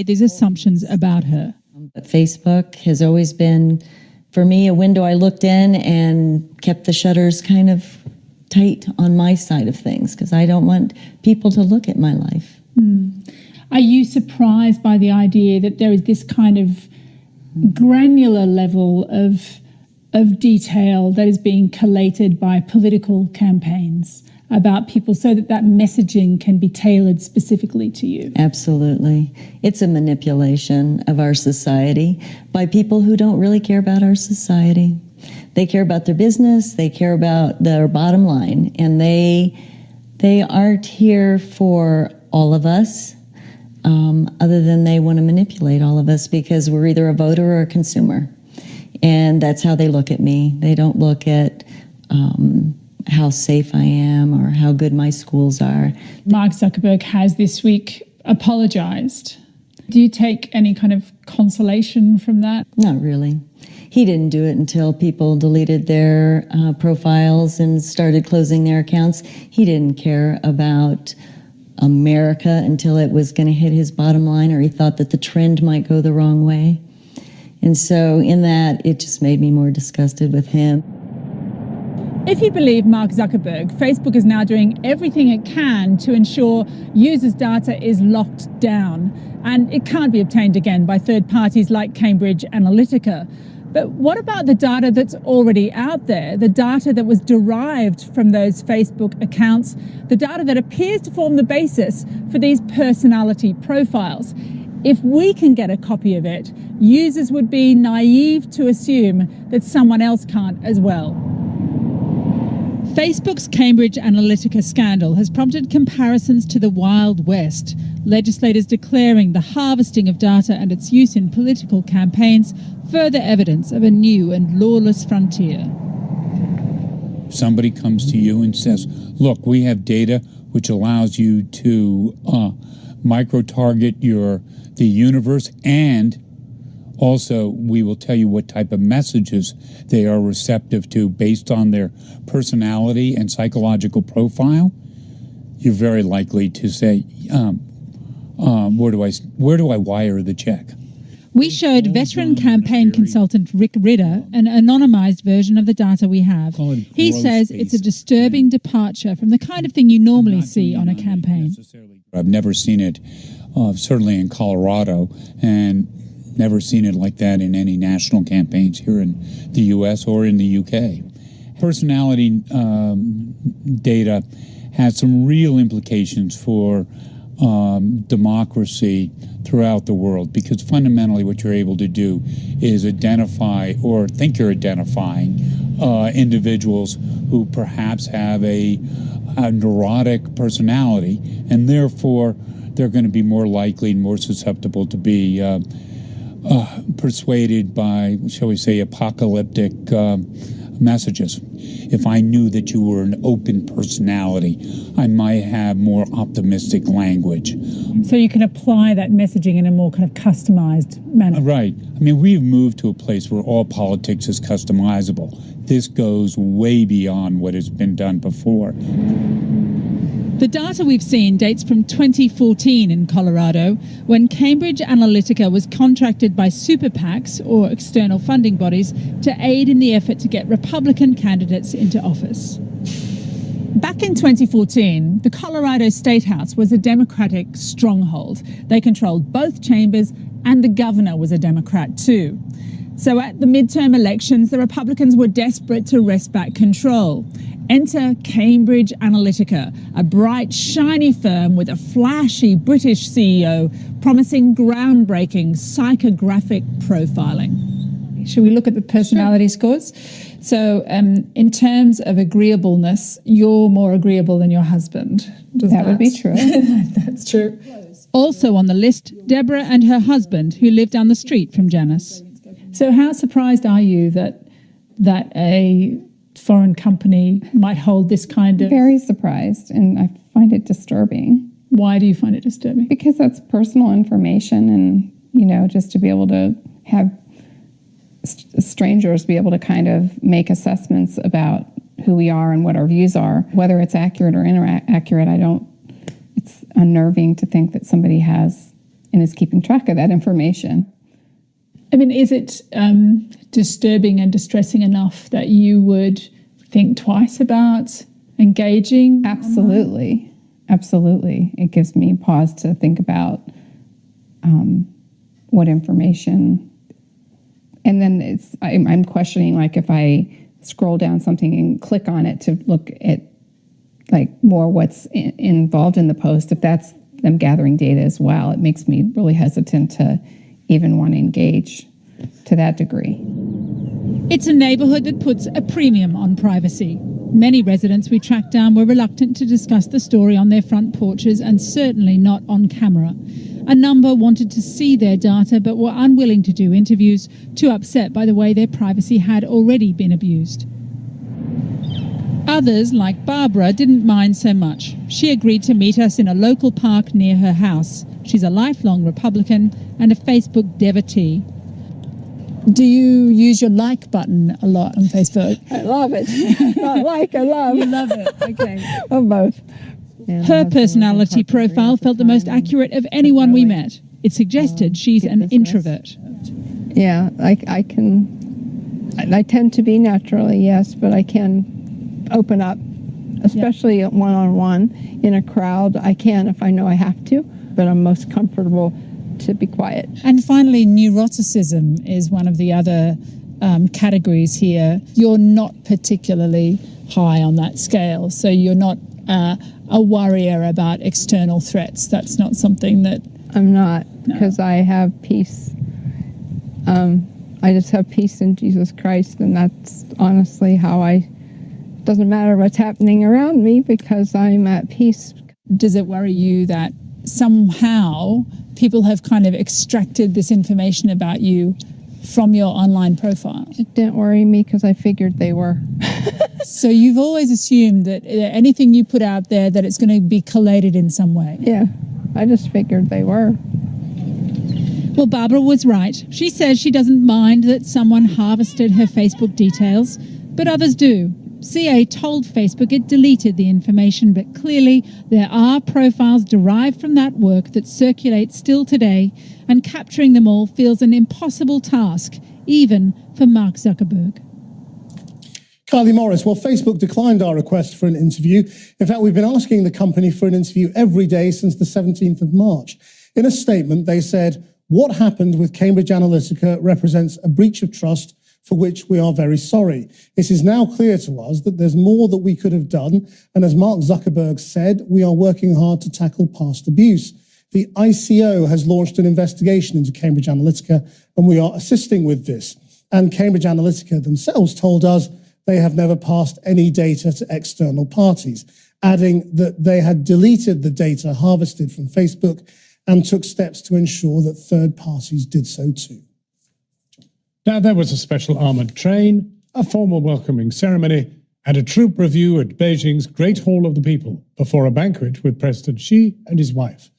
These assumptions about her. But Facebook has always been, for me, a window I looked in and kept the shutters kind of tight on my side of things because I don't want people to look at my life. Are you surprised by the idea that there is this kind of granular level of detail that is being collated by political campaigns about people so that messaging can be tailored specifically to you? Absolutely. It's a manipulation of our society by people who don't really care about our society. They care about their business, they care about their bottom line, and they aren't here for all of us, other than they want to manipulate all of us because we're either a voter or a consumer. And that's how they look at me. They don't look at how safe I am or how good my schools are. Mark Zuckerberg has this week apologized. Do you take any kind of consolation from that? Not really. He didn't do it until people deleted their profiles and started closing their accounts. He didn't care about America until it was going to hit his bottom line, or he thought that the trend might go the wrong way. And so in that, it just made me more disgusted with him. If you believe Mark Zuckerberg, Facebook is now doing everything it can to ensure users' data is locked down, and it can't be obtained again by third parties like Cambridge Analytica. But what about the data that's already out there, the data that was derived from those Facebook accounts, the data that appears to form the basis for these personality profiles? If we can get a copy of it, users would be naive to assume that someone else can't as well. Facebook's Cambridge Analytica scandal has prompted comparisons to the Wild West, legislators declaring the harvesting of data and its use in political campaigns further evidence of a new and lawless frontier. Somebody comes to you and says, look, we have data which allows you to micro-target the universe, and also we will tell you what type of messages they are receptive to based on their personality and psychological profile. You're very likely to say, where do I wire the check? We showed veteran campaign consultant Rick Ridder an anonymised version of the data we have. He says it's a disturbing departure from the kind of thing you normally see on a campaign. I've never seen it, certainly in Colorado, and never seen it like that in any national campaigns here in the U.S. or in the U.K. Personality data has some real implications for democracy throughout the world, because fundamentally what you're able to do is identify, or think you're identifying, individuals who perhaps have a neurotic personality, and therefore they're going to be more likely and more susceptible to be persuaded by, shall we say, apocalyptic messages. If I knew that you were an open personality, I might have more optimistic language. So you can apply that messaging in a more kind of customized manner. Right. I mean, we've moved to a place where all politics is customizable. This goes way beyond what has been done before. The data we've seen dates from 2014 in Colorado, when Cambridge Analytica was contracted by super PACs, or external funding bodies, to aid in the effort to get Republican candidates into office. Back in 2014, the Colorado State House was a Democratic stronghold. They controlled both chambers, and the governor was a Democrat too. So at the midterm elections, the Republicans were desperate to wrest back control. Enter Cambridge Analytica, a bright, shiny firm with a flashy British CEO promising groundbreaking psychographic profiling. Should we look at the personality scores? So in terms of agreeableness, you're more agreeable than your husband. That would be true. That's true. Also on the list, Deborah and her husband, who live down the street from Janice. So how surprised are you that a foreign company might hold this kind of... Very surprised, and I find it disturbing. Why do you find it disturbing? Because that's personal information, and, you know, just to be able to have strangers be able to kind of make assessments about who we are and what our views are, whether it's accurate or inaccurate, it's unnerving to think that somebody has and is keeping track of that information. I mean, is it disturbing and distressing enough that you would think twice about engaging? Absolutely. Absolutely. It gives me pause to think about what information. And then I'm questioning, like, if I scroll down something and click on it to look at like more what's involved in the post, if that's them gathering data as well, it makes me really hesitant to even want to engage to that degree. It's a neighbourhood that puts a premium on privacy. Many residents we tracked down were reluctant to discuss the story on their front porches and certainly not on camera. A number wanted to see their data but were unwilling to do interviews, too upset by the way their privacy had already been abused. Others, like Barbara, didn't mind so much. She agreed to meet us in a local park near her house. She's a lifelong Republican and a Facebook devotee. Do you use your like button a lot on Facebook? I love it. Not like, I love. You love it. Okay. Or both. Her personality profile felt the most accurate of anyone we met. It suggested she's an introvert. Yeah, I tend to be naturally, yes, but I can open up, especially one-on-one in a crowd. I can if I know I have to, but I'm most comfortable to be quiet. And finally, neuroticism is one of the other categories here. You're not particularly high on that scale, so you're not a worrier about external threats. That's not something that... I'm not, because I have peace. I just have peace in Jesus Christ, and that's honestly how doesn't matter what's happening around me because I'm at peace. Does it worry you that somehow people have kind of extracted this information about you from your online profile? It didn't worry me because I figured they were. So you've always assumed that anything you put out there, that it's going to be collated in some way? Yeah, I just figured they were. Well, Barbara was right. She says she doesn't mind that someone harvested her Facebook details, but others do. CA told Facebook it deleted the information, but clearly there are profiles derived from that work that circulate still today, and capturing them all feels an impossible task, even for Mark Zuckerberg. Kylie Morris, well, Facebook declined our request for an interview. In fact, we've been asking the company for an interview every day since the 17th of March. In a statement, they said, "What happened with Cambridge Analytica represents a breach of trust for which we are very sorry. It is now clear to us that there's more that we could have done, and as Mark Zuckerberg said, we are working hard to tackle past abuse. The ICO has launched an investigation into Cambridge Analytica, and we are assisting with this. And Cambridge Analytica themselves told us they have never passed any data to external parties," adding that they had deleted the data harvested from Facebook and took steps to ensure that third parties did so too. Now, there was a special armoured train, a formal welcoming ceremony, and a troop review at Beijing's Great Hall of the People before a banquet with President Xi and his wife.